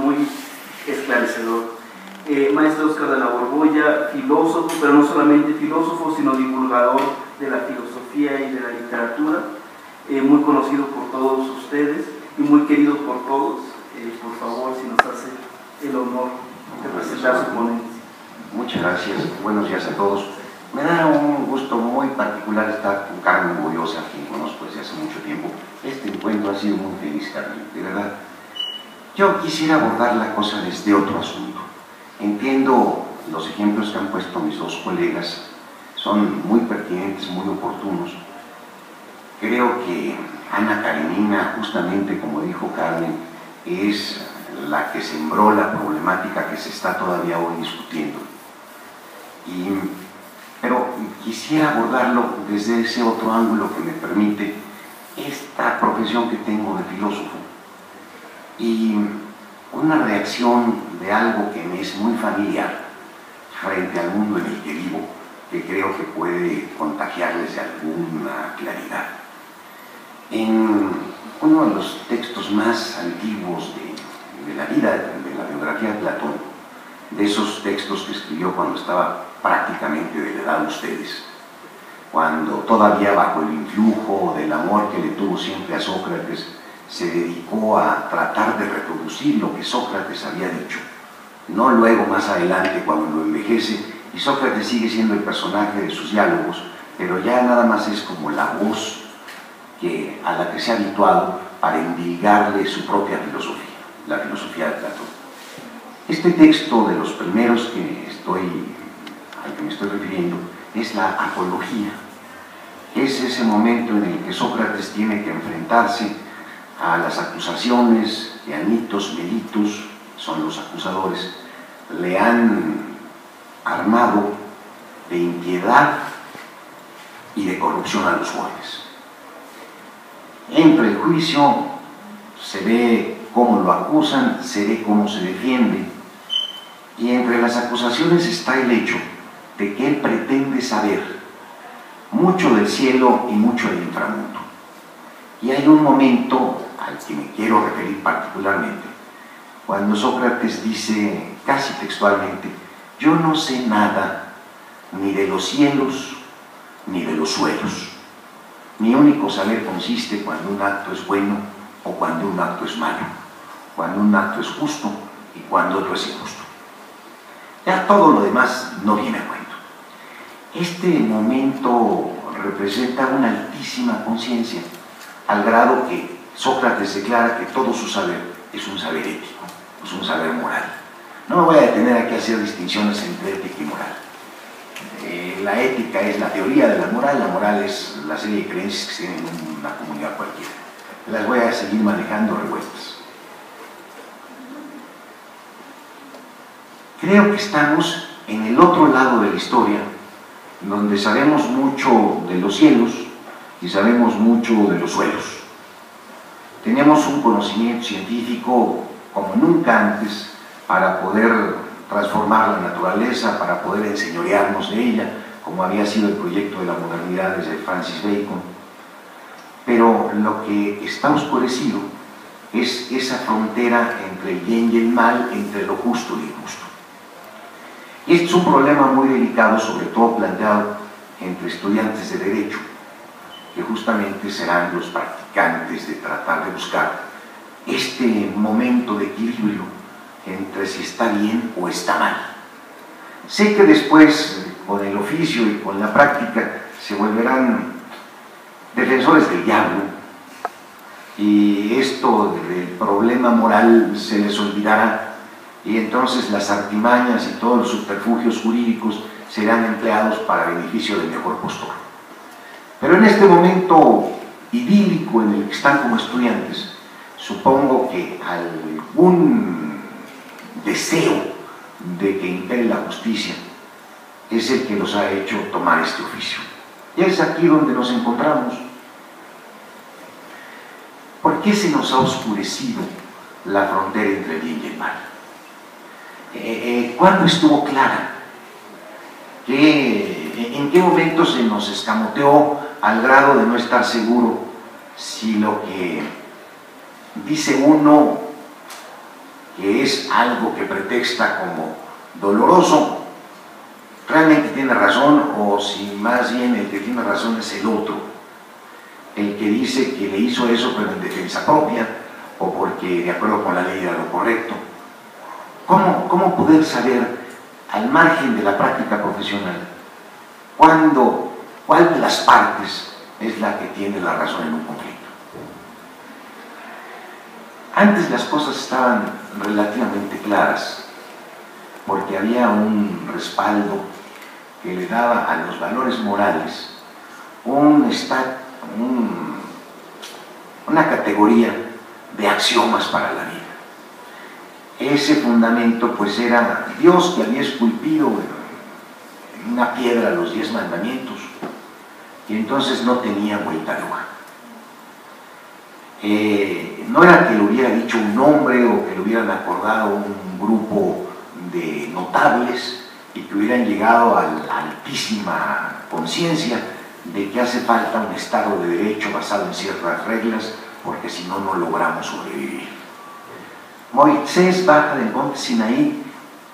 muy esclarecedor. Maestro Óscar de la Borbolla, filósofo, pero no solamente filósofo, sino divulgador de la filosofía y de la literatura, muy conocido por todos ustedes y muy querido por todos. Por favor, si nos hace el honor de presentar su ponencia. Muchas gracias, buenos días a todos. Me da un gusto muy particular estar con Carmen Bollosa, quien conozco desde hace mucho tiempo. Este encuentro ha sido muy feliz, Carmen, de verdad. Yo quisiera abordar la cosa desde otro asunto. Entiendo los ejemplos que han puesto mis dos colegas, son muy pertinentes, muy oportunos. Creo que Ana Karenina, justamente como dijo Carmen, es la que sembró la problemática que se está todavía hoy discutiendo. Pero quisiera abordarlo desde ese otro ángulo que me permite esta profesión que tengo de filósofo y una reacción de algo que me es muy familiar frente al mundo en el que vivo, que creo que puede contagiarles de alguna claridad. En uno de los textos más antiguos de la vida, de la biografía de Platón, de esos textos que escribió cuando estaba prácticamente de la edad de ustedes, cuando todavía bajo el influjo del amor que le tuvo siempre a Sócrates, se dedicó a tratar de reproducir lo que Sócrates había dicho, no luego más adelante cuando lo envejece, y Sócrates sigue siendo el personaje de sus diálogos, pero ya nada más es como la voz a la que se ha habituado para endilgarle su propia filosofía, la filosofía de Platón. Este texto de los primeros al que me estoy refiriendo es la Apología. Es ese momento en el que Sócrates tiene que enfrentarse a las acusaciones que Anitos, Melitus, son los acusadores, le han armado de impiedad y de corrupción a los jóvenes. Entra el juicio, se ve cómo lo acusan, se ve cómo se defiende, y entre las acusaciones está el hecho de que él pretende saber mucho del cielo y mucho del inframundo. Y hay un momento al que me quiero referir particularmente, cuando Sócrates dice casi textualmente: yo no sé nada ni de los cielos ni de los suelos. Mi único saber consiste cuando un acto es bueno o cuando un acto es malo, cuando un acto es justo y cuando otro es injusto. Ya todo lo demás no viene a cuento. Este momento representa una altísima conciencia, al grado que Sócrates declara que todo su saber es un saber ético, es un saber moral. No me voy a detener aquí a hacer distinciones entre ética y moral. La ética es la teoría de la moral es la serie de creencias que se tienen en una comunidad cualquiera. Las voy a seguir manejando revueltas. Creo que estamos en el otro lado de la historia, donde sabemos mucho de los cielos y sabemos mucho de los suelos. Tenemos un conocimiento científico como nunca antes para poder transformar la naturaleza, para poder enseñorearnos de ella, como había sido el proyecto de la modernidad desde Francis Bacon. Pero lo que está oscurecido es esa frontera entre el bien y el mal, entre lo justo y lo injusto. Y este es un problema muy delicado, sobre todo planteado entre estudiantes de Derecho, que justamente serán los practicantes de tratar de buscar este momento de equilibrio entre si está bien o está mal. Sé que después, con el oficio y con la práctica, se volverán defensores del diablo, y esto del problema moral se les olvidará, y entonces las artimañas y todos los subterfugios jurídicos serán empleados para beneficio del mejor postor. Pero en este momento idílico en el que están como estudiantes, supongo que algún deseo de que impere la justicia es el que los ha hecho tomar este oficio. Y es aquí donde nos encontramos. ¿Por qué se nos ha oscurecido la frontera entre el bien y el mal? ¿Cuándo estuvo clara? ¿En qué momento se nos escamoteó al grado de no estar seguro si lo que dice uno que es algo que pretexta como doloroso, realmente tiene razón, o si más bien el que tiene razón es el otro, el que dice que le hizo eso pero en defensa propia, o porque de acuerdo con la ley era lo correcto. ¿Cómo poder saber, al margen de la práctica profesional, cuál de las partes es la que tiene la razón en un conflicto? Antes las cosas estaban relativamente claras, porque había un respaldo que le daba a los valores morales una categoría de axiomas para la vida. Ese fundamento pues era Dios, que había esculpido en una piedra los 10 mandamientos, y entonces no tenía vuelta de hoja. No era que lo hubiera dicho un hombre o que lo hubieran acordado un grupo de notables y que hubieran llegado a la altísima conciencia de que hace falta un Estado de Derecho basado en ciertas reglas, porque si no, no logramos sobrevivir. Moisés baja del monte Sinaí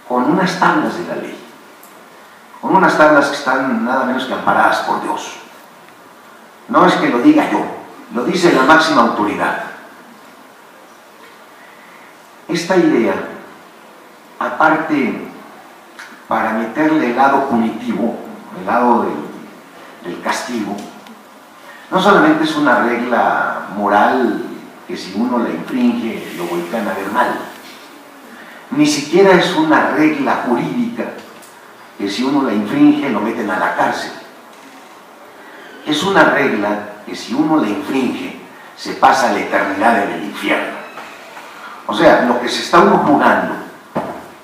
con unas tablas de la ley, con unas tablas que están nada menos que amparadas por Dios. No es que lo diga yo, lo dice la máxima autoridad. Esta idea, aparte, para meterle el lado punitivo, el lado del castigo, no solamente es una regla moral que si uno la infringe lo voltean a ver mal, ni siquiera es una regla jurídica que si uno la infringe lo meten a la cárcel. Es una regla que si uno la infringe se pasa la eternidad en el infierno. O sea, lo que se está uno jugando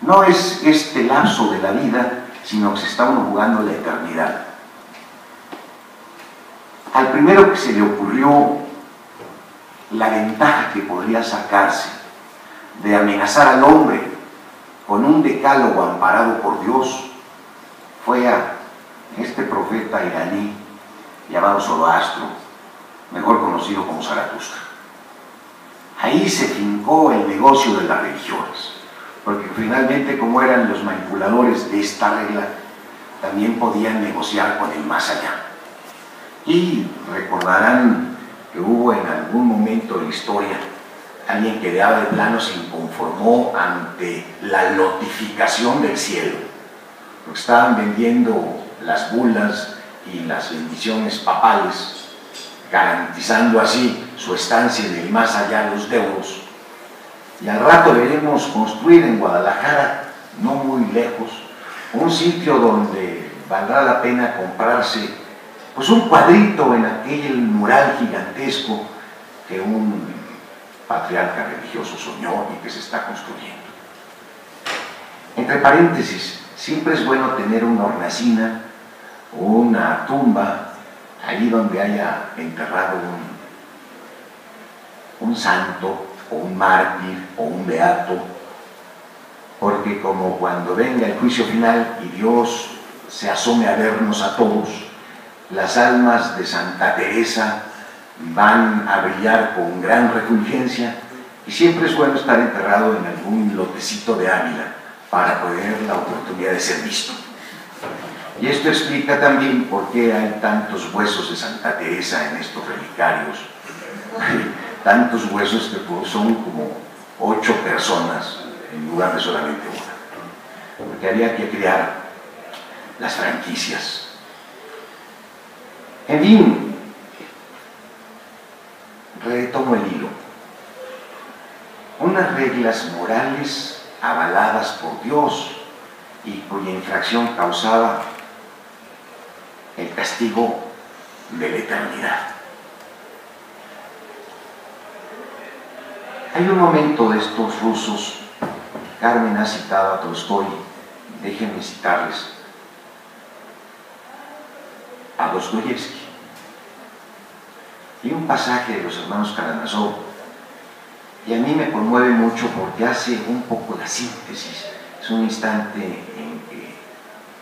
no es este lapso de la vida, sino que se está uno jugando la eternidad. Al primero que se le ocurrió la ventaja que podría sacarse de amenazar al hombre con un decálogo amparado por Dios fue a este profeta iraní llamado Zoroastro, mejor conocido como Zaratustra. Ahí se fincó el negocio de las religiones, porque finalmente, como eran los manipuladores de esta regla, también podían negociar con el más allá. Y recordarán que hubo en algún momento de la historia alguien que de plano se inconformó ante la notificación del cielo, porque estaban vendiendo las bulas y las bendiciones papales, garantizando así su estancia en el más allá de los deudos. Y al rato veremos construir en Guadalajara, no muy lejos, un sitio donde valdrá la pena comprarse pues un cuadrito en aquel mural gigantesco que un patriarca religioso soñó y que se está construyendo. Entre paréntesis, siempre es bueno tener una hornacina o una tumba allí donde haya enterrado un santo o un mártir o un beato, porque como cuando venga el juicio final y Dios se asome a vernos a todos, las almas de Santa Teresa van a brillar con gran refulgencia, y siempre es bueno estar enterrado en algún lotecito de Ávila para tener la oportunidad de ser visto. Y esto explica también por qué hay tantos huesos de Santa Teresa en estos relicarios, tantos huesos que son como 8 personas en lugar de solamente una, porque había que crear las franquicias. En fin, retomo el hilo. Unas reglas morales avaladas por Dios y cuya infracción causaba el castigo de la eternidad. Hay un momento de estos rusos, Carmen ha citado a Tolstoy, déjenme citarles a Dostoyevsky. Y un pasaje de los hermanos Karamazov, y a mí me conmueve mucho porque hace un poco la síntesis. Es un instante en que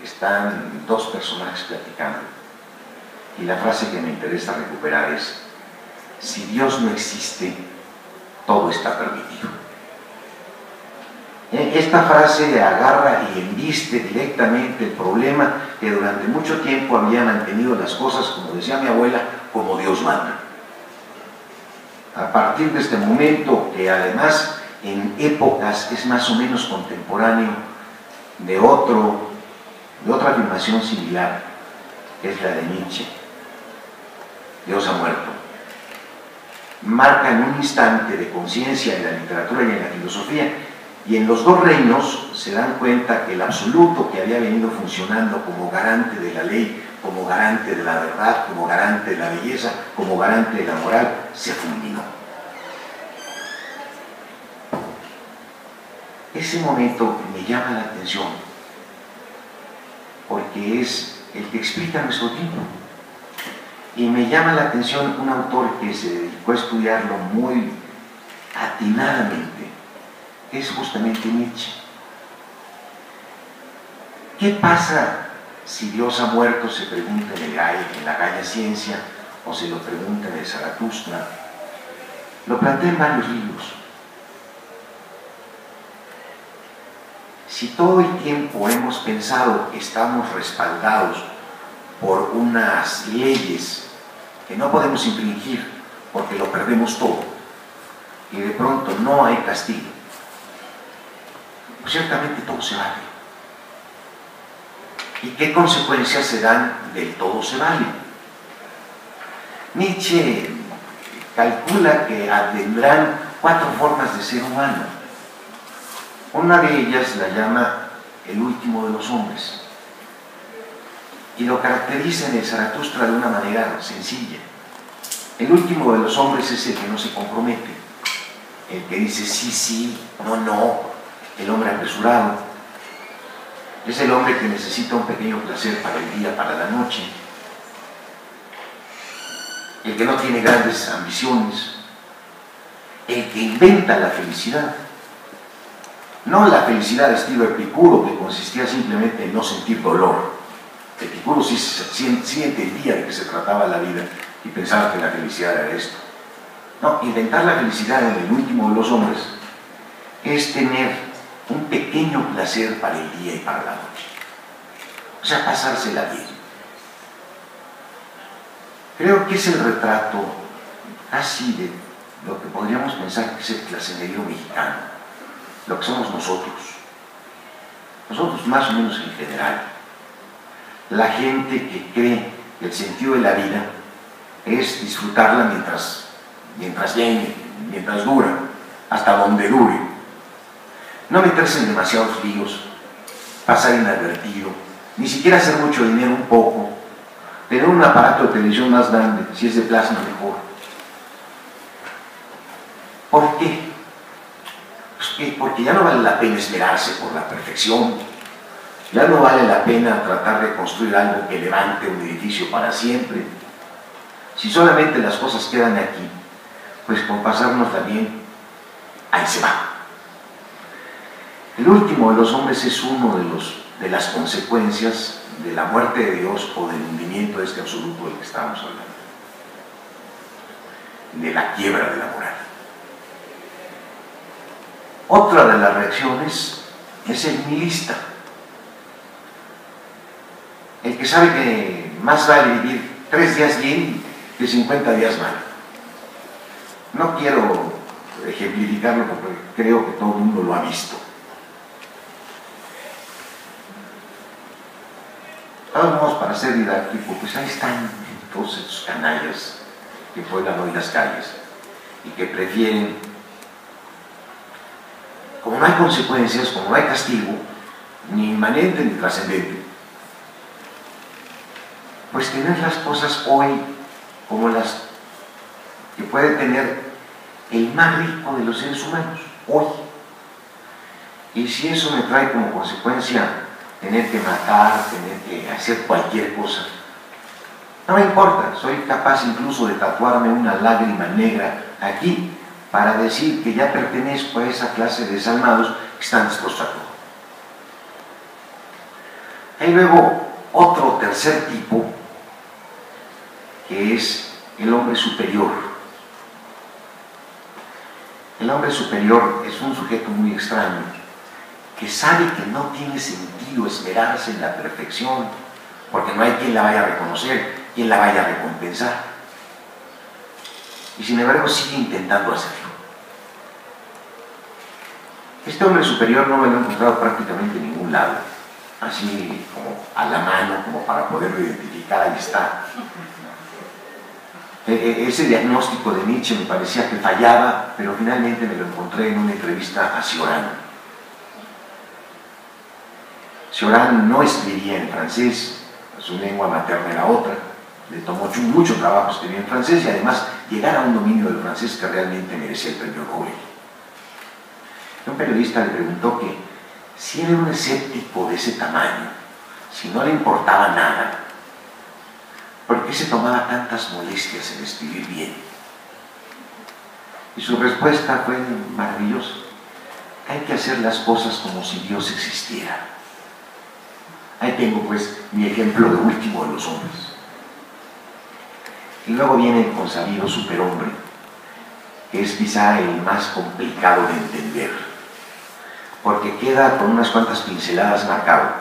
están dos personajes platicando, y la frase que me interesa recuperar es: si Dios no existe, todo está permitido. Esta frase agarra y embiste directamente el problema que durante mucho tiempo había mantenido las cosas, como decía mi abuela, como Dios manda. A partir de este momento, que además en épocas es más o menos contemporáneo de otra afirmación similar, que es la de Nietzsche, Dios ha muerto, marca en un instante de conciencia en la literatura y en la filosofía, y en los dos reinos se dan cuenta que el absoluto que había venido funcionando como garante de la ley, como garante de la verdad, como garante de la belleza, como garante de la moral, se fulminó. Ese momento me llama la atención porque es el que explica nuestro tiempo. Y me llama la atención un autor que se dedicó a estudiarlo muy atinadamente, que es justamente Nietzsche. ¿Qué pasa si Dios ha muerto? Se pregunta en la Gaia Ciencia, o se lo pregunta en el Zaratustra. Lo plantea en varios libros. Si todo el tiempo hemos pensado que estamos respaldados por unas leyes que no podemos infringir porque lo perdemos todo, y de pronto no hay castigo, pues ciertamente todo se vale. ¿Y qué consecuencias se dan del todo se vale? Nietzsche calcula que tendrán 4 formas de ser humano. Una de ellas la llama el último de los hombres, y lo caracteriza en el Zaratustra de una manera sencilla. El último de los hombres es el que no se compromete, el que dice sí, sí, no, no, el hombre apresurado. Es el hombre que necesita un pequeño placer para el día, para la noche, el que no tiene grandes ambiciones, el que inventa la felicidad. No la felicidad de estilo Epicuro, que consistía simplemente en no sentir dolor. Epicuro sí entendía de qué se trataba la vida y pensaba que la felicidad era esto. No, inventar la felicidad en el último de los hombres es tener un pequeño placer para el día y para la noche. O sea, pasársela bien. Creo que es el retrato casi de lo que podríamos pensar que es el clase medio mexicano, lo que somos nosotros más o menos en general. La gente que cree que el sentido de la vida es disfrutarla mientras llegue, mientras dura, hasta donde dure. No meterse en demasiados líos, pasar inadvertido, ni siquiera hacer mucho dinero un poco, tener un aparato de televisión más grande, si es de plasma mejor. ¿Por qué? Pues porque ya no vale la pena esperarse por la perfección, ya no vale la pena tratar de construir algo que levante un edificio para siempre. Si solamente las cosas quedan aquí, pues con pasárnosla bien, ahí se va. El último de los hombres es uno de las consecuencias de la muerte de Dios o del hundimiento de este absoluto del que estábamos hablando, de la quiebra de la moral. Otra de las reacciones es el nihilista, el que sabe que más vale vivir 3 días bien que 50 días mal. No quiero ejemplificarlo porque creo que todo el mundo lo ha visto. De todos modos, para ser didáctico, pues ahí están todos esos canallas que juegan hoy las calles y que prefieren, como no hay consecuencias, como no hay castigo, ni inmanente ni trascendente, pues tener las cosas hoy como las que puede tener el más rico de los seres humanos, hoy. Y si eso me trae como consecuencia tener que matar, tener que hacer cualquier cosa, no me importa, soy capaz incluso de tatuarme una lágrima negra aquí para decir que ya pertenezco a esa clase de desalmados que están dispuestos a todo. Hay luego otro tercer tipo, que es el hombre superior. El hombre superior es un sujeto muy extraño, que sabe que no tiene sentido esmerarse en la perfección, porque no hay quien la vaya a reconocer, quien la vaya a recompensar. Y sin embargo sigue intentando hacerlo. Este hombre superior no me lo he encontrado prácticamente en ningún lado, así como a la mano, como para poderlo identificar, ahí está. Ese diagnóstico de Nietzsche me parecía que fallaba, pero finalmente me lo encontré en una entrevista a Cioran. Cioran no escribía en francés, su lengua materna era otra, le tomó mucho trabajo escribir en francés y además llegar a un dominio del francés que realmente merecía el premio Nobel. Un periodista le preguntó que si era un escéptico de ese tamaño, si no le importaba nada, ¿por qué se tomaba tantas molestias en escribir bien? Y su respuesta fue maravillosa. Hay que hacer las cosas como si Dios existiera. Ahí tengo pues mi ejemplo de último de los hombres. Y luego viene el consabido superhombre, que es quizá el más complicado de entender, porque queda con unas cuantas pinceladas marcado,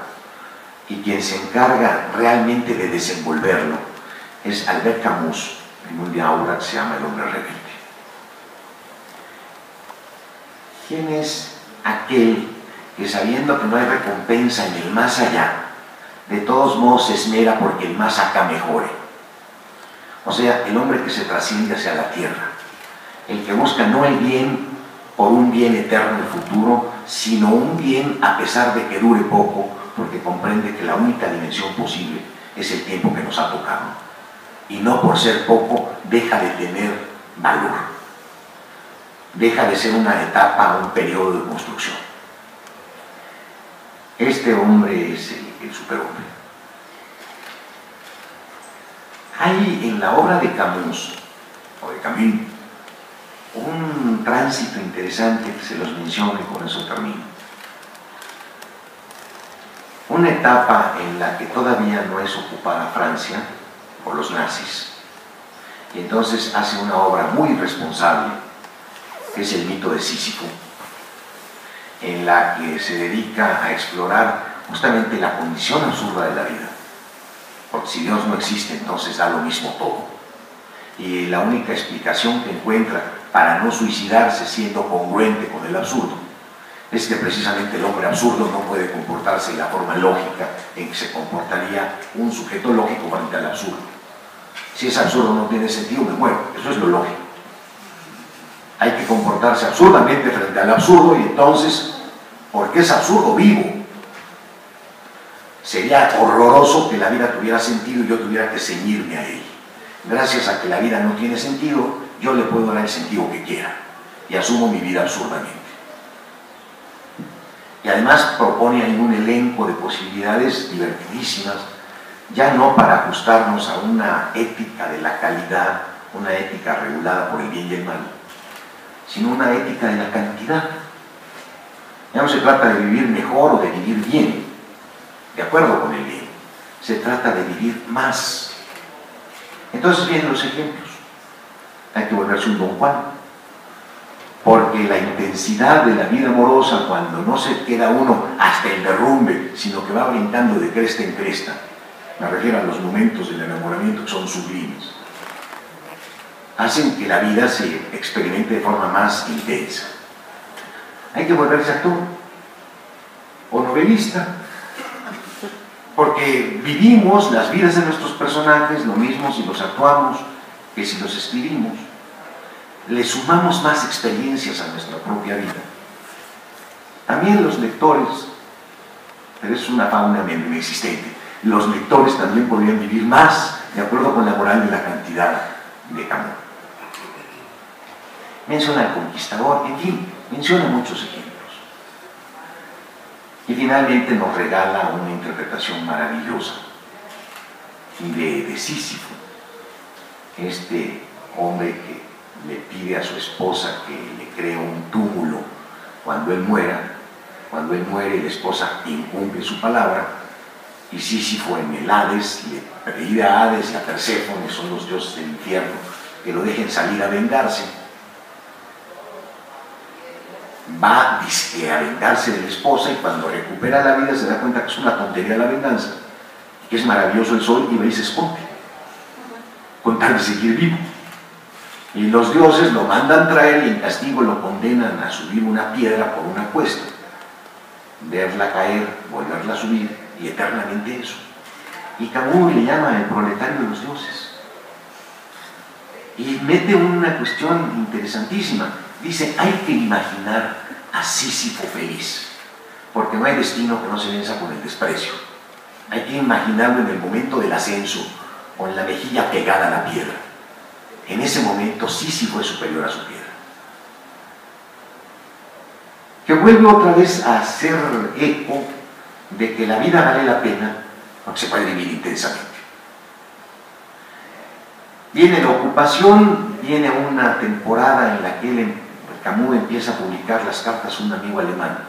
y quien se encarga realmente de desenvolverlo es Albert Camus, en un obra que se llama El hombre rebelde. ¿Quién es aquel que, sabiendo que no hay recompensa en el más allá, de todos modos se esmera porque el más acá mejore? O sea, el hombre que se trasciende hacia la tierra, el que busca no el bien por un bien eterno en el futuro, sino un bien a pesar de que dure poco, porque comprende que la única dimensión posible es el tiempo que nos ha tocado. Y no por ser poco deja de tener valor, deja de ser una etapa, un periodo de construcción. Este hombre es el superhombre. Hay en la obra de Camus, o de Camus, un tránsito interesante que se los menciono y con eso termino. Una etapa en la que todavía no es ocupada Francia por los nazis, y entonces hace una obra muy responsable, que es el mito de Sísifo, en la que se dedica a explorar justamente la condición absurda de la vida. Porque si Dios no existe, entonces da lo mismo todo. Y la única explicación que encuentra para no suicidarse siendo congruente con el absurdo es que precisamente el hombre absurdo no puede comportarse de la forma lógica en que se comportaría un sujeto lógico frente al absurdo. Si es absurdo no tiene sentido, me muero. Eso es lo lógico. Hay que comportarse absurdamente frente al absurdo y entonces, porque es absurdo, vivo. Sería horroroso que la vida tuviera sentido y yo tuviera que ceñirme a él. Gracias a que la vida no tiene sentido, yo le puedo dar el sentido que quiera y asumo mi vida absurdamente. Y además propone ahí un elenco de posibilidades divertidísimas, ya no para ajustarnos a una ética de la calidad, una ética regulada por el bien y el mal, sino una ética de la cantidad. Ya no se trata de vivir mejor o de vivir bien, de acuerdo con el bien, se trata de vivir más. Entonces vienen los ejemplos. Hay que volverse un Don Juan, porque la intensidad de la vida amorosa, cuando no se queda uno hasta el derrumbe, sino que va brincando de cresta en cresta, me refiero a los momentos del enamoramiento que son sublimes, hacen que la vida se experimente de forma más intensa. Hay que volverse actor o novelista, porque vivimos las vidas de nuestros personajes lo mismo si los actuamos que si los escribimos. Le sumamos más experiencias a nuestra propia vida. También los lectores, pero es una fauna inexistente, los lectores también podrían vivir más de acuerdo con la moral de la cantidad de Camus. Menciona al conquistador, en fin, menciona muchos ejemplos. Y finalmente nos regala una interpretación maravillosa de Sísifo, este hombre que le pide a su esposa que le cree un túmulo cuando él muera. Cuando él muere, la esposa incumple su palabra y Sísifo en el Hades le pide a Hades y a Perséfone, son los dioses del infierno, que lo dejen salir a vengarse. va dizque a vengarse de la esposa y cuando recupera la vida se da cuenta que es una tontería la venganza, que es maravilloso el sol y va y se esconde, con tal de seguir vivo. Y los dioses lo mandan traer y en castigo lo condenan a subir una piedra por una cuesta, verla caer, volverla a subir y eternamente eso. Y Camus le llama el proletario de los dioses. Y mete una cuestión interesantísima. Dice, hay que imaginar a Sísifo feliz, porque no hay destino que no se venza con el desprecio. Hay que imaginarlo en el momento del ascenso, con la mejilla pegada a la piedra. En ese momento Sísifo es superior a su piedra. Que vuelve otra vez a hacer eco de que la vida vale la pena porque se puede vivir intensamente. Viene la ocupación, viene una temporada en la que Camus empieza a publicar las cartas a un amigo alemán.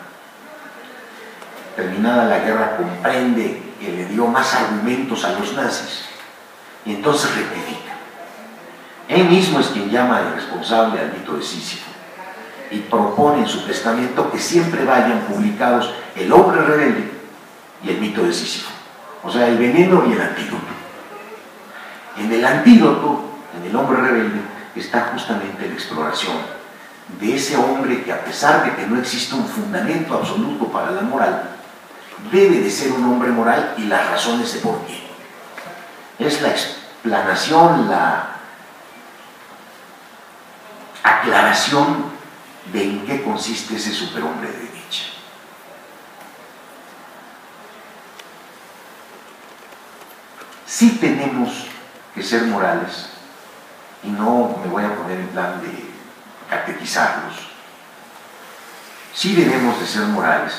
Terminada la guerra comprende que le dio más argumentos a los nazis y entonces rectifica. Él mismo es quien llama irresponsable al mito de Sísifo y propone en su testamento que siempre vayan publicados El hombre rebelde y el mito de Sísifo, o sea, el veneno y el antídoto. En el antídoto, en El hombre rebelde, está justamente la exploración de ese hombre que, a pesar de que no existe un fundamento absoluto para la moral, debe de ser un hombre moral y las razones de por qué. Es la explanación, la aclaración de en qué consiste ese superhombre de Nietzsche. Sí tenemos que ser morales, y no me voy a poner en plan de catequizarlos. Sí debemos de ser morales,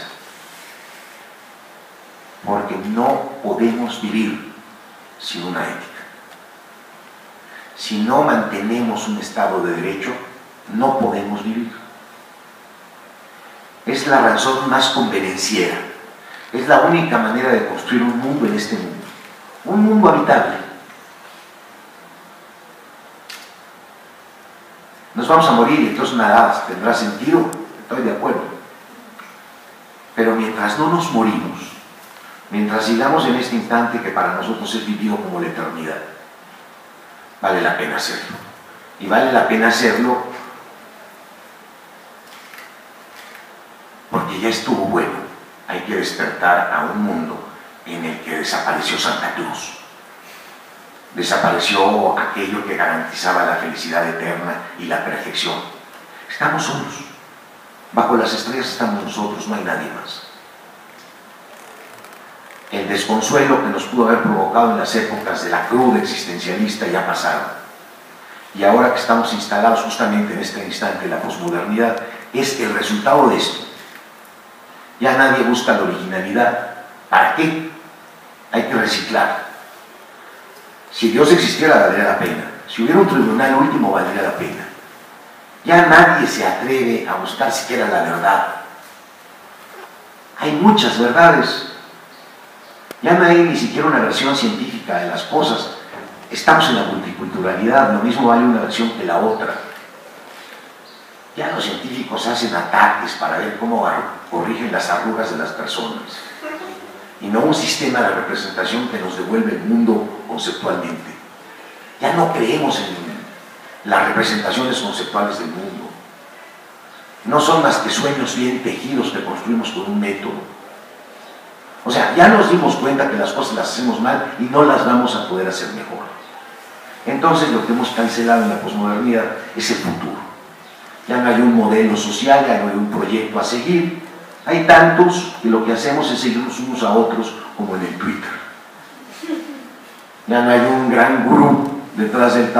porque no podemos vivir sin una ética. Si no mantenemos un Estado de Derecho, no podemos vivir. Es la razón más convenenciera, es la única manera de construir un mundo en este mundo, un mundo habitable. Nos vamos a morir y entonces nada tendrá sentido, estoy de acuerdo. Pero mientras no nos morimos, mientras sigamos en este instante que para nosotros es vivido como la eternidad, vale la pena hacerlo. Y vale la pena hacerlo porque ya estuvo bueno. Hay que despertar a un mundo en el que desapareció Santa Cruz. Desapareció aquello que garantizaba la felicidad eterna y la perfección. Estamos solos. Bajo las estrellas estamos nosotros, no hay nadie más. El desconsuelo que nos pudo haber provocado en las épocas de la cruda existencialista ya pasaron. Y ahora que estamos instalados justamente en este instante de la posmodernidad, es el resultado de esto. Ya nadie busca la originalidad. ¿Para qué? Hay que reciclar. Si Dios existiera, valdría la pena. Si hubiera un tribunal último, valdría la pena. Ya nadie se atreve a buscar siquiera la verdad. Hay muchas verdades. Ya no hay ni siquiera una versión científica de las cosas. Estamos en la multiculturalidad, lo mismo vale una versión que la otra. Ya los científicos hacen ataques para ver cómo corrigen las arrugas de las personas, y no un sistema de representación que nos devuelve el mundo conceptualmente. Ya no creemos en las representaciones conceptuales del mundo. No son más que sueños bien tejidos que construimos con un método. O sea, ya nos dimos cuenta que las cosas las hacemos mal y no las vamos a poder hacer mejor. Entonces lo que hemos cancelado en la posmodernidad es el futuro. Ya no hay un modelo social, ya no hay un proyecto a seguir. Hay tantos que lo que hacemos es seguirnos unos a otros como en el Twitter. Ya no hay un gran gurú detrás del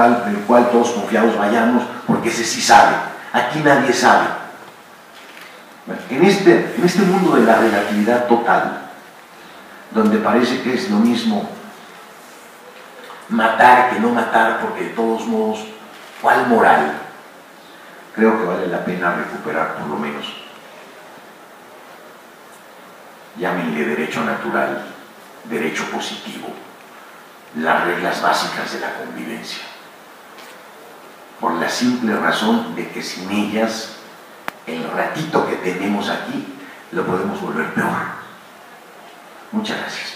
cual todos confiados vayamos, porque ese sí sabe. Aquí nadie sabe. En este mundo de la relatividad total, donde parece que es lo mismo matar que no matar, porque de todos modos, ¿cuál moral? Creo que vale la pena recuperar por lo menos, llámenle derecho natural, derecho positivo, las reglas básicas de la convivencia, por la simple razón de que sin ellas el ratito que tenemos aquí lo podemos volver peor. Muchas gracias.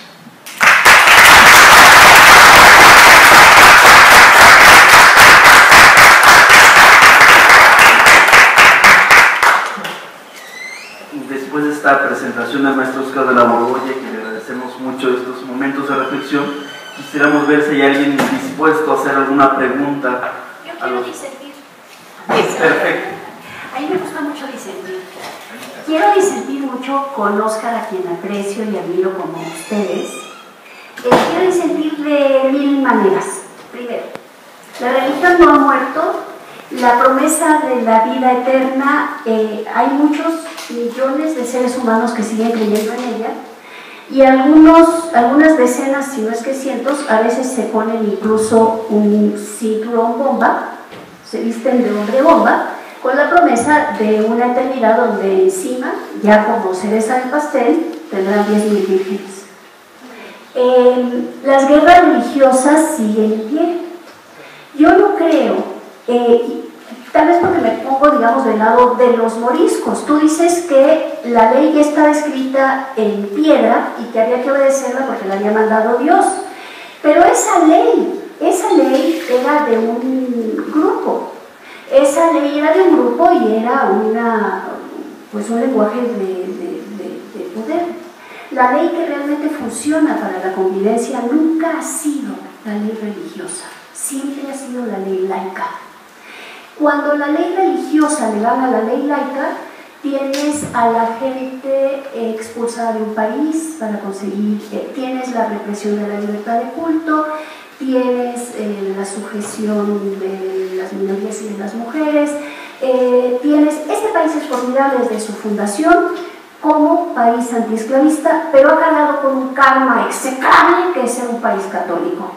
Después de esta presentación del maestro Óscar de la Borbolla, que le agradecemos mucho estos momentos de reflexión, quisiéramos ver si hay alguien dispuesto a hacer alguna pregunta. Yo quiero disentir. Perfecto. A mí me gusta mucho disentir. Quiero disentir mucho con Óscar, a quien aprecio y admiro como ustedes. Quiero disentir de 1000 maneras. Primero, la religión no ha muerto. La promesa de la vida eterna, hay muchos millones de seres humanos que siguen creyendo en ella, y algunas decenas, si no es que cientos, a veces se ponen incluso un cinturón bomba, se visten de hombre bomba, con la promesa de una eternidad donde encima, ya como cereza del pastel, tendrán 10.000 vírgenes. Las guerras religiosas siguen en pie. Yo no creo, tal vez porque me pongo, digamos, del lado de los moriscos. Tú dices que la ley ya estaba escrita en piedra y que había que obedecerla porque la había mandado Dios. Pero esa ley era de un grupo. Esa ley era de un grupo y era un lenguaje de poder. La ley que realmente funciona para la convivencia nunca ha sido la ley religiosa, siempre ha sido la ley laica. Cuando la ley religiosa le gana a la ley laica, tienes a la gente expulsada de un país para conseguir, tienes la represión de la libertad de culto, tienes la sujeción de las minorías y de las mujeres, este país es formidable desde su fundación como país antiesclavista, pero ha cargado con un karma execrable que es ser un país católico.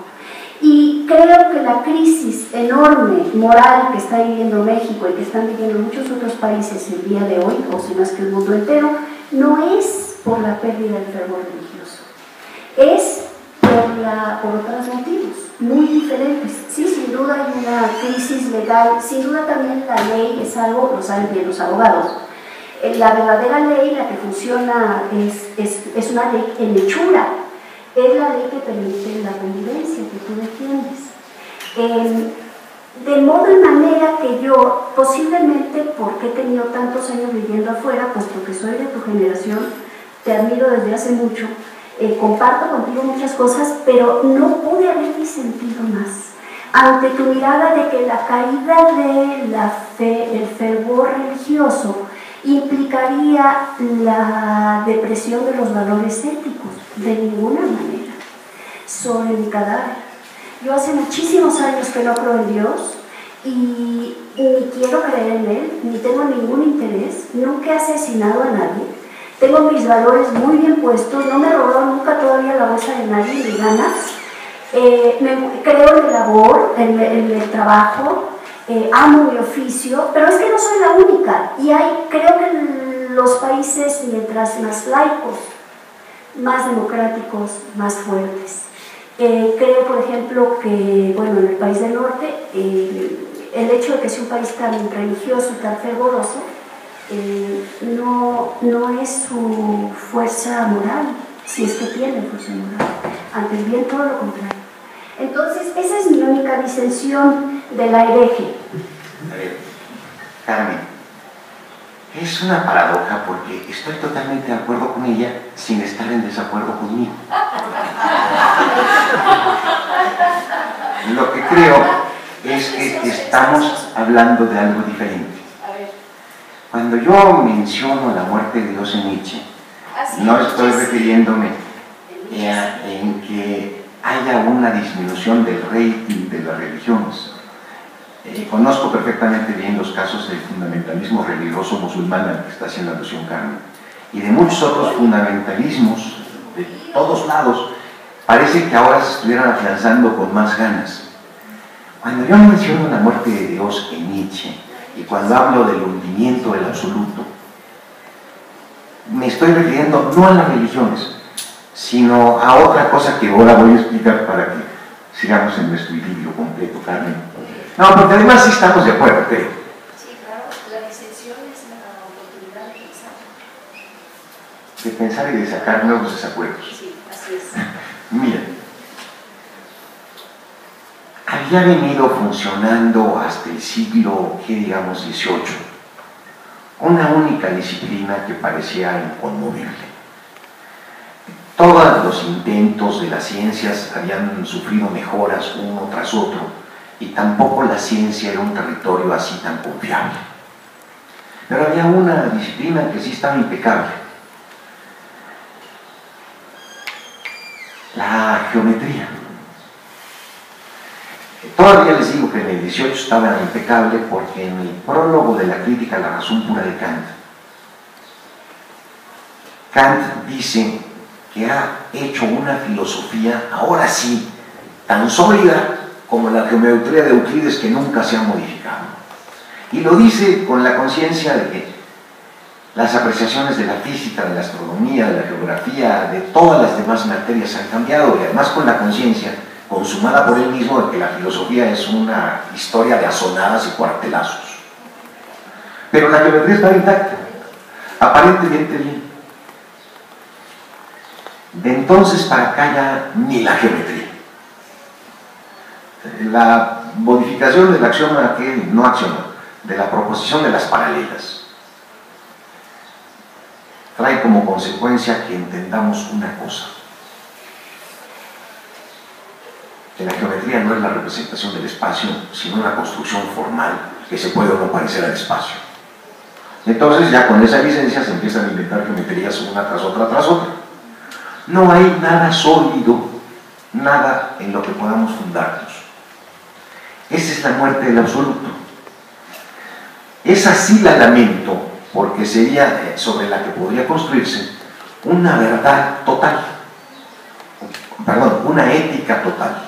Y creo que la crisis enorme moral que está viviendo México y que están viviendo muchos otros países el día de hoy, o si no es que el mundo entero, no es por la pérdida del fervor religioso, es por otros motivos muy diferentes. Sí, sin duda hay una crisis legal, sin duda también la ley es algo, lo saben bien los abogados. La verdadera ley, la que funciona, es una ley en hechura. Es la ley que permite la convivencia que tú defiendes. De modo y manera que yo, posiblemente porque he tenido tantos años viviendo afuera, puesto que soy de tu generación, te admiro desde hace mucho, comparto contigo muchas cosas, pero no pude haber disentido más ante tu mirada de que la caída de la fe, el fervor religioso, implicaría la depresión de los valores éticos. De ninguna manera. Sobre mi cadáver. Yo hace muchísimos años que no creo en Dios y ni quiero creer en Él, ni tengo ningún interés, nunca he asesinado a nadie, tengo mis valores muy bien puestos, no me robó nunca todavía la bolsa de nadie ni ganas, creo en el labor, en el trabajo, amo mi oficio, pero es que no soy la única y creo que en los países, mientras más laicos, más democráticos, más fuertes. Creo, por ejemplo, que, bueno, en el país del norte, el hecho de que sea un país tan religioso y tan fervoroso, no es su fuerza moral, si es que tiene fuerza moral, antes bien todo lo contrario. Entonces, esa es mi única disensión de la hereje. A ver, Carmen, es una paradoja porque estoy totalmente de acuerdo con ella sin estar en desacuerdo conmigo. Lo que creo es que estamos hablando de algo diferente. Cuando yo menciono la muerte de Dios en Nietzsche, no estoy refiriéndome en que haya una disminución del rating de las religiones. Conozco perfectamente bien los casos del fundamentalismo religioso musulmán al que está haciendo alusión Carmen, y de muchos otros fundamentalismos de todos lados. Parece que ahora se estuvieran afianzando con más ganas. Cuando yo menciono la muerte de Dios en Nietzsche y cuando hablo del hundimiento del absoluto, me estoy refiriendo no a las religiones, sino a otra cosa que ahora voy a explicar para que sigamos en nuestro idilio completo, Carmen. No, porque además sí estamos de acuerdo, creo. Sí, claro, la disensión es la de pensar y de sacar nuevos desacuerdos. Sí, así es. Mira, había venido funcionando hasta el siglo, ¿qué digamos, XVIII, una única disciplina que parecía inconmovible. Todos los intentos de las ciencias habían sufrido mejoras uno tras otro, y tampoco la ciencia era un territorio así tan confiable. Pero había una disciplina que sí estaba impecable: la geometría. Todavía les digo que en el 18 estaba impecable, porque en el prólogo de la crítica a la razón pura de Kant dice que ha hecho una filosofía, ahora sí, tan sólida como la geometría de Euclides, que nunca se ha modificado. Y lo dice con la conciencia de que las apreciaciones de la física, de la astronomía, de la geografía, de todas las demás materias han cambiado, y además con la conciencia consumada por él mismo de que la filosofía es una historia de azonadas y cuartelazos. Pero la geometría está intacta, aparentemente bien. De entonces para acá ya ni la geometría. La modificación del axioma, no axioma, de la proposición de las paralelas, trae como consecuencia que entendamos una cosa: que la geometría no es la representación del espacio, sino una construcción formal que se puede o no parecer al espacio. Entonces ya con esa licencia se empiezan a inventar geometrías una tras otra tras otra. No hay nada sólido, nada en lo que podamos fundarnos. Esa es la muerte del absoluto. Esa sí la lamento, porque sería sobre la que podría construirse una verdad total, perdón, una ética total.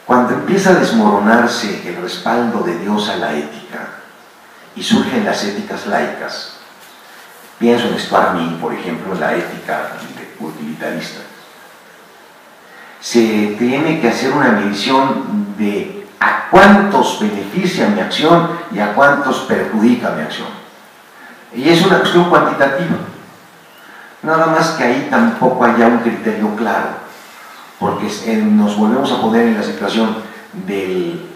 Cuando empieza a desmoronarse el respaldo de Dios a la ética y surgen las éticas laicas, pienso en Stuart Mill, por ejemplo, en la ética utilitarista, se tiene que hacer una medición de a cuántos beneficia mi acción y a cuántos perjudica mi acción. Y es una cuestión cuantitativa. Nada más que ahí tampoco haya un criterio claro, porque nos volvemos a poner en la situación del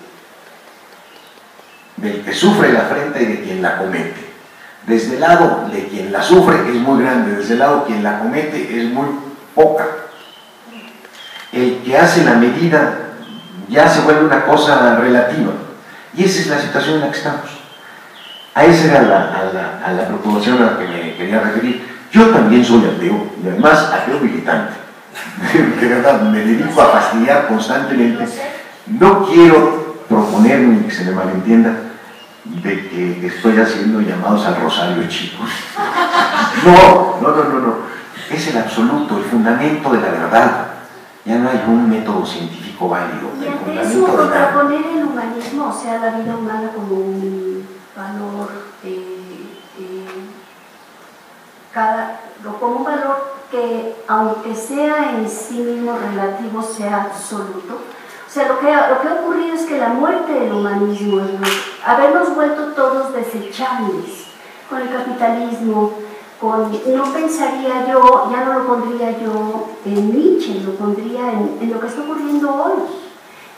que sufre la afrenta y de quien la comete. Desde el lado de quien la sufre es muy grande, desde el lado de quien la comete es muy poca. El que hace la medida ya se vuelve una cosa relativa, y esa es la situación en la que estamos. A esa era a la preocupación a la que me quería referir. Yo también soy ateo, y además ateo militante. De verdad, me dedico a fastidiar constantemente. No quiero proponer, ni que se me malentienda, de que estoy haciendo llamados al rosario, chicos. No. Es el absoluto, el fundamento de la verdad. Ya no hay un método científico válido. Y ante eso, contraponer el humanismo, o sea, la vida humana como un valor, como un valor que, aunque sea en sí mismo relativo, sea absoluto. O sea, lo que ha ocurrido es que la muerte del humanismo, habernos vuelto todos desechables con el capitalismo, no pensaría yo, ya no lo pondría yo en Nietzsche, lo pondría en lo que está ocurriendo hoy,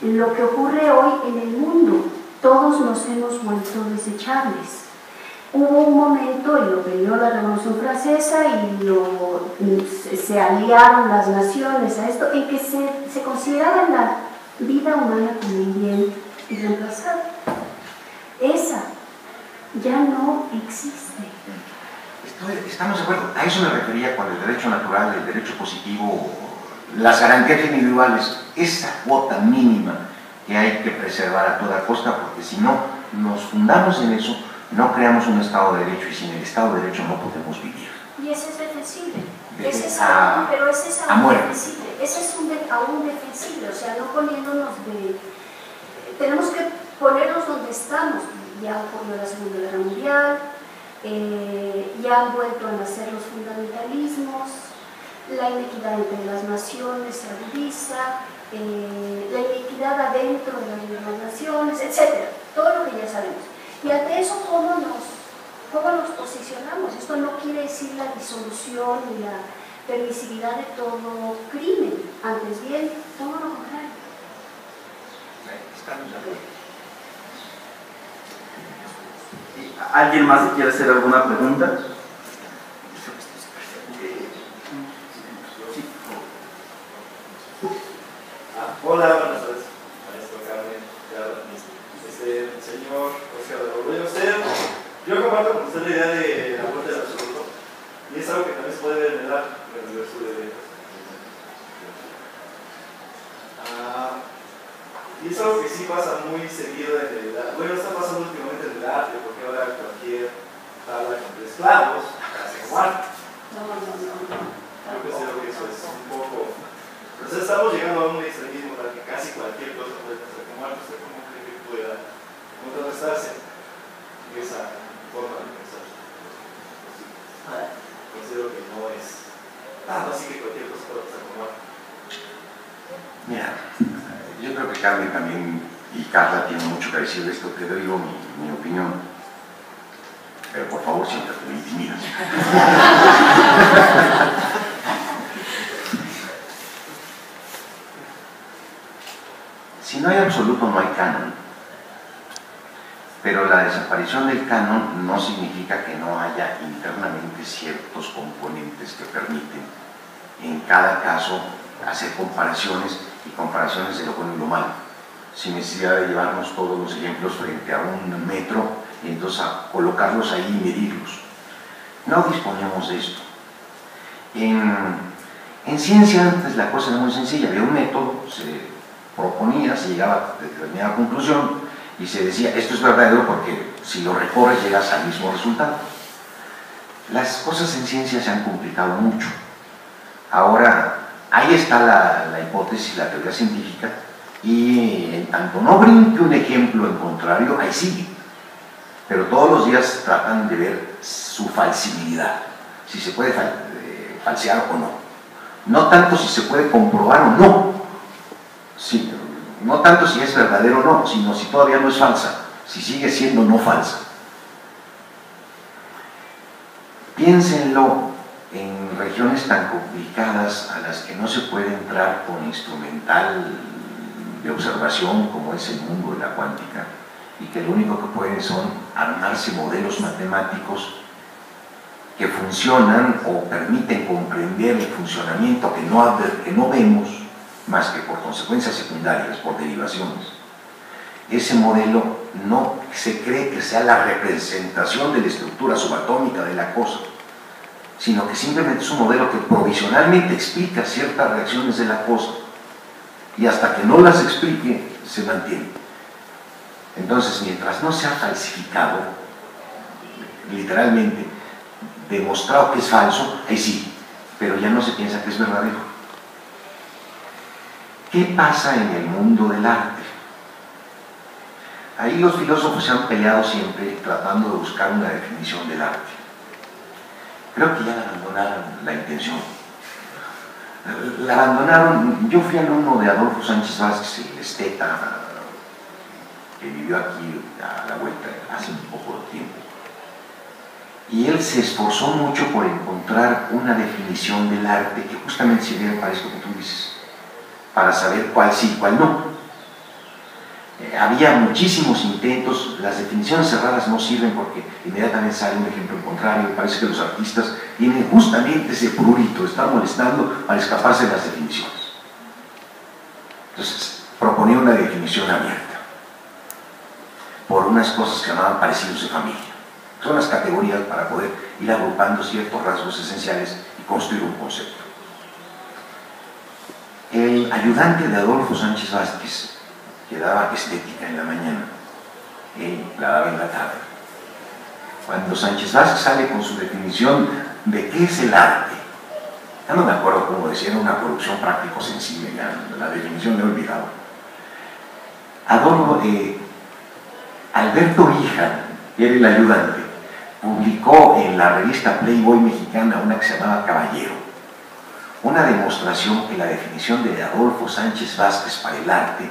en lo que ocurre hoy en el mundo. Todos nos hemos vuelto desechables. Hubo un momento, y lo vino la Revolución Francesa, y se aliaron las naciones a esto, en que se consideraba la vida humana como un bien irreemplazable. Esa ya no existe. Estamos de acuerdo. A eso me refería con el derecho natural, el derecho positivo, las garantías individuales, esa cuota mínima que hay que preservar a toda costa, porque si no nos fundamos en eso, no creamos un Estado de Derecho, y sin el Estado de Derecho no podemos vivir. Y ese es defensible. Pero ese es aún defensible, o sea, no poniéndonos tenemos que ponernos donde estamos. Ya ocurrió la Segunda Guerra Mundial, ya han vuelto a nacer los fundamentalismos, la inequidad entre las naciones se agudiza, la inequidad adentro de las mismas naciones, etc. Todo lo que ya sabemos. Y ante eso, ¿cómo nos ¿Cómo nos posicionamos? Esto no quiere decir la disolución ni la permisividad de todo crimen, antes bien, todo lo contrario. ¿Alguien más quiere hacer alguna pregunta? Hola, buenas tardes, maestro Carmen. Señor Oscar de Borbolla, yo comparto con usted la idea de la muerte del absoluto, y es algo que también se puede ver en el universo de eventos. Y es algo que sí pasa muy seguido en el arte. Bueno, está pasando últimamente en el arte, porque ahora cualquier tabla con esclavos hace muerte. Yo considero que eso es un poco. Entonces estamos llegando a un extremismo para que casi cualquier cosa puede pasar como arte. ¿Usted cómo cree que pueda contrarrestarse en esa forma de pensar? Considero que no es tanto así que cualquier cosa puede pasar como arte. Mira, yo creo que Carmen también y Carla tienen mucho que decir de esto. Te doy mi opinión, pero por favor siéntate, me intimidas. Si no hay absoluto, no hay canon. Pero la desaparición del canon no significa que no haya internamente ciertos componentes que permiten, en cada caso, hacer comparaciones y comparaciones de lo bueno y lo malo, sin necesidad de llevarnos todos los ejemplos frente a un metro y entonces a colocarlos ahí y medirlos. No disponemos de esto. En ciencia antes la cosa era muy sencilla, había un método, se proponía, se llegaba a determinada conclusión y se decía, esto es verdadero porque si lo recorres llegas al mismo resultado. Las cosas en ciencia se han complicado mucho. Ahora, ahí está la hipótesis, la teoría científica, y en tanto no brinque un ejemplo en contrario, ahí sigue. Pero todos los días tratan de ver su falsibilidad, si se puede falsear o no. No tanto si se puede comprobar o no, sí, no tanto si es verdadero o no, sino si todavía no es falsa, si sigue siendo no falsa. Piénsenlo en regiones tan complicadas a las que no se puede entrar con instrumental de observación como es el mundo de la cuántica, y que lo único que pueden son armarse modelos matemáticos que funcionan o permiten comprender el funcionamiento que no vemos más que por consecuencias secundarias, por derivaciones. Ese modelo no se cree que sea la representación de la estructura subatómica de la cosa, sino que simplemente es un modelo que provisionalmente explica ciertas reacciones de la cosa y hasta que no las explique se mantiene. Entonces, mientras no sea falsificado, literalmente demostrado que es falso, ahí sí, pero ya no se piensa que es verdadero. ¿Qué pasa en el mundo del arte? Ahí los filósofos se han peleado siempre tratando de buscar una definición del arte. Creo que ya la abandonaron la intención. La abandonaron. Yo fui alumno de Adolfo Sánchez Vázquez, el esteta, que vivió aquí a la vuelta hace un poco de tiempo. Y él se esforzó mucho por encontrar una definición del arte que justamente sirviera para esto que tú dices, para saber cuál sí y cuál no. Había muchísimos intentos, las definiciones cerradas no sirven porque inmediatamente sale un ejemplo contrario. Parece que los artistas tienen justamente ese prurito, están molestando para escaparse de las definiciones. Entonces, proponía una definición abierta por unas cosas que llamaban parecidos de familia. Son las categorías para poder ir agrupando ciertos rasgos esenciales y construir un concepto. El ayudante de Adolfo Sánchez Vázquez, que daba estética en la mañana, él la daba en la tarde. Cuando Sánchez Vázquez sale con su definición de qué es el arte, ya no me acuerdo cómo decía, era una producción práctico-sensible, ya la definición la he olvidado. Alberto Hija, que era el ayudante, publicó en la revista Playboy mexicana una que se llamaba Caballero, una demostración que la definición de Adolfo Sánchez Vázquez para el arte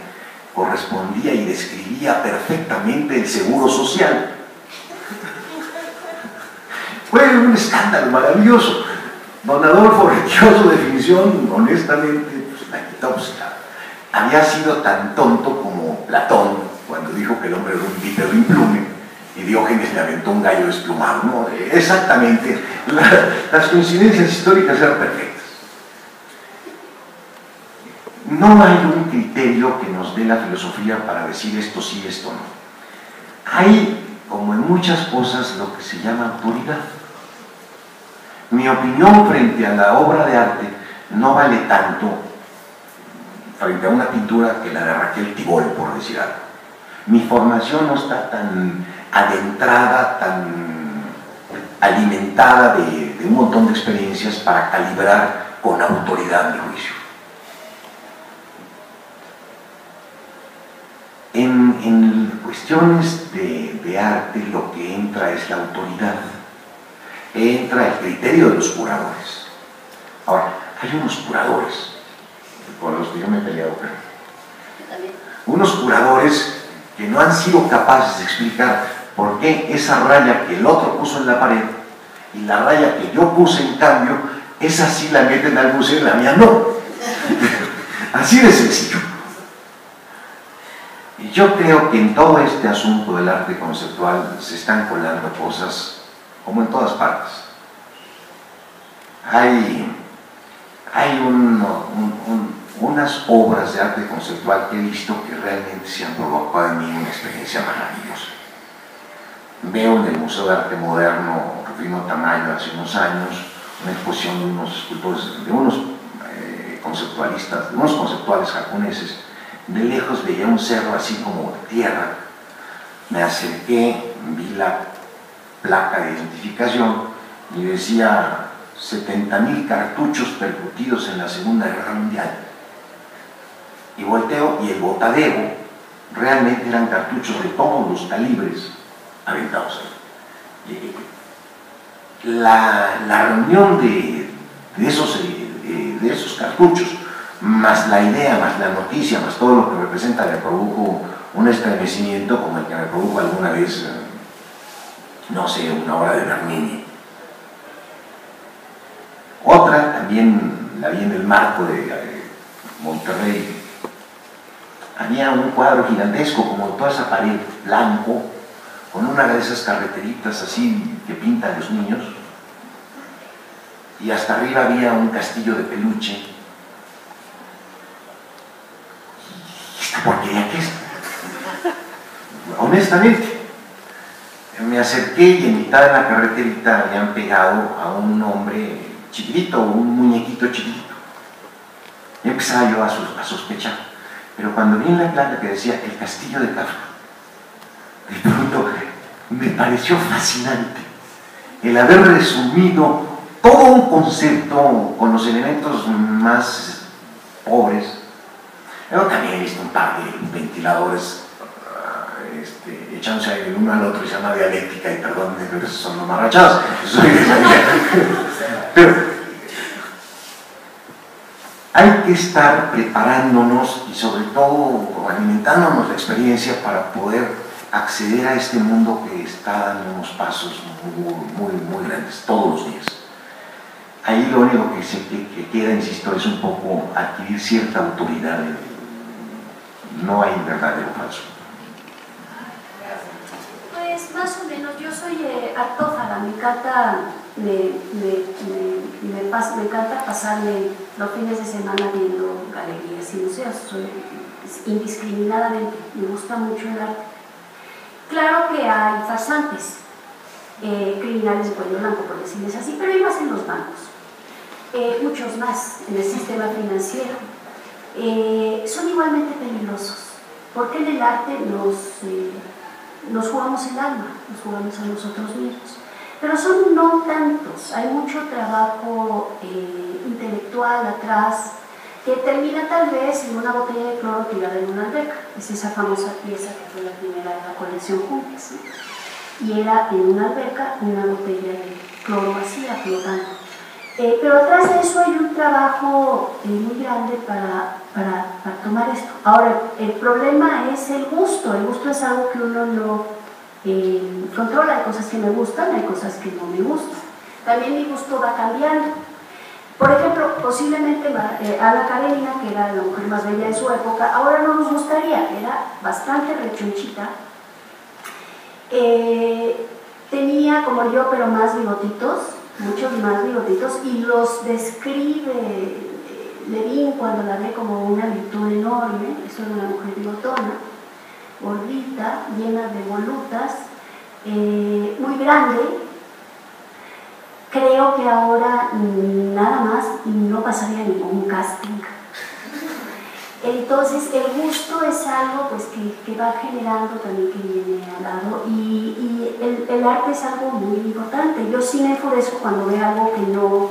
correspondía y describía perfectamente el seguro social. Fue un escándalo maravilloso. Don Adolfo retiró su definición, honestamente, pues la quitó. Pues, había sido tan tonto como Platón cuando dijo que el hombre era un bípedo implume y Diógenes le aventó un gallo desplumado, ¿no? Exactamente, las coincidencias históricas eran perfectas. No hay un criterio que nos dé la filosofía para decir esto sí, esto no. Hay, como en muchas cosas, lo que se llama autoridad. Mi opinión frente a la obra de arte no vale tanto frente a una pintura que la de Raquel Tibol, por decir algo. Mi formación no está tan adentrada, tan alimentada de un montón de experiencias para calibrar con autoridad mi juicio. En cuestiones de arte lo que entra es la autoridad, entra el criterio de los curadores. Ahora, hay unos curadores, por los que yo me he peleado, unos curadores que no han sido capaces de explicar por qué esa raya que el otro puso en la pared y la raya que yo puse en cambio, esa sí la meten al museo y la mía no. Así de sencillo. Y yo creo que en todo este asunto del arte conceptual se están colando cosas como en todas partes. Hay unas obras de arte conceptual que he visto que realmente se han provocado en mí una experiencia maravillosa. Veo en el Museo de Arte Moderno Rufino Tamayo hace unos años una exposición de unos escultores, de unos conceptualistas, de unos conceptuales japoneses. De lejos veía un cerro así como de tierra. Me acerqué, vi la placa de identificación y decía 70.000 cartuchos percutidos en la Segunda Guerra Mundial. Y volteo y el botadero realmente eran cartuchos de todos los calibres aventados ahí. La reunión de esos cartuchos, más la idea, más la noticia, más todo lo que representa, me produjo un estremecimiento como el que me produjo alguna vez, no sé, una obra de Bernini. Otra, también la vi en el marco de Monterrey. Había un cuadro gigantesco, como toda esa pared, blanco, con una de esas carreteritas así que pintan los niños, y hasta arriba había un castillo de peluche. ¿Esta porquería qué es? Honestamente, me acerqué y en mitad de la carreterita habían pegado a un hombre chiquitito, un muñequito chiquitito. Y empezaba yo a sospechar. Pero cuando vi en la placa que decía el castillo de Kafka, de pronto me pareció fascinante el haber resumido todo un concepto con los elementos más pobres. Yo también he visto un par de ventiladores echándose el uno al otro, y se llama dialéctica, y perdón, pero esos son los marrachados. Pero hay que estar preparándonos y sobre todo alimentándonos la experiencia para poder acceder a este mundo que está dando unos pasos muy grandes todos los días. Ahí lo único que queda, insisto, es un poco adquirir cierta autoridad. No hay verdadero o falso. Pues más o menos, yo soy artófaga, me encanta pasarme los fines de semana viendo galerías y museos, indiscriminadamente, me gusta mucho el arte. Claro que hay farsantes, criminales de cuello blanco, por decirles así, pero hay más en los bancos, muchos más en el sistema financiero. Son igualmente peligrosos, porque en el arte nos jugamos el alma, nos jugamos a nosotros mismos. Pero son no tantos, hay mucho trabajo intelectual atrás, que termina tal vez en una botella de cloro tirada en una alberca. Es esa famosa pieza que fue la primera de la colección Junkes, ¿no? Y era en una alberca una botella de cloro vacía, flotando. Pero atrás de eso hay un trabajo muy grande para tomar esto. Ahora, el problema es el gusto es algo que uno controla, hay cosas que me gustan, hay cosas que no me gustan. También mi gusto va cambiando. Por ejemplo, posiblemente Ana Karenina, que era la mujer más bella de su época, ahora no nos gustaría, era bastante rechonchita. Tenía como yo, pero más bigotitos, muchos más bigotitos, y los describe Levin cuando la ve como una virtud enorme. Eso era una mujer bigotona, gordita, llena de volutas, muy grande. Creo que ahora nada más no pasaría ningún casting. Entonces el gusto es algo pues, que va generando también, que viene al lado, y el arte es algo muy importante. Yo sí me enfurezco cuando veo algo que no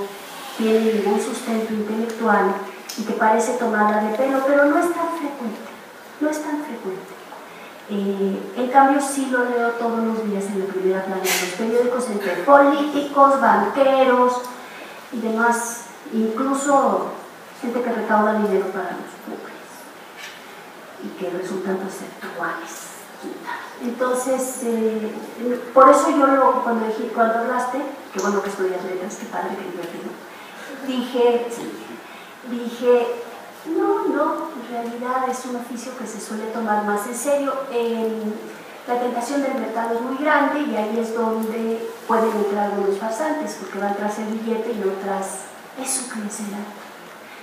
tiene ningún sustento intelectual y que parece tomada de pelo, pero no es tan frecuente, no es tan frecuente. En cambio sí lo leo todos los días en la primera plana de los periódicos, entre políticos, banqueros y demás, incluso gente que recauda dinero para los pobres y que resultan pues ser iguales. Entonces, por eso yo cuando hablaste, qué bueno que estudias letras, qué padre, qué divertido, dije, no, en realidad es un oficio que se suele tomar más en serio. La tentación del mercado es muy grande y ahí es donde pueden entrar algunos farsantes, porque van tras el billete y no tras eso que les da.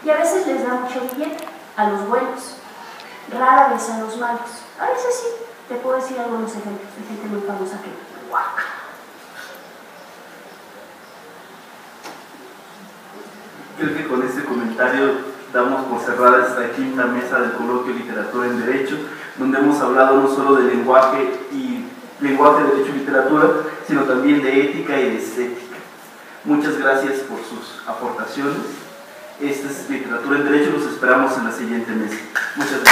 Y a veces les da mucho billete a los buenos, rara vez a los malos. A veces sí, te puedo decir algunos ejemplos de gente muy famosa que guaca. Creo que con este comentario damos por cerrada esta quinta mesa del coloquio Literatura en Derecho, donde hemos hablado no solo de lenguaje, derecho y literatura, sino también de ética y de estética. Muchas gracias por sus aportaciones. Esta es Literatura en Derecho, los esperamos en la siguiente mesa. Muchas gracias.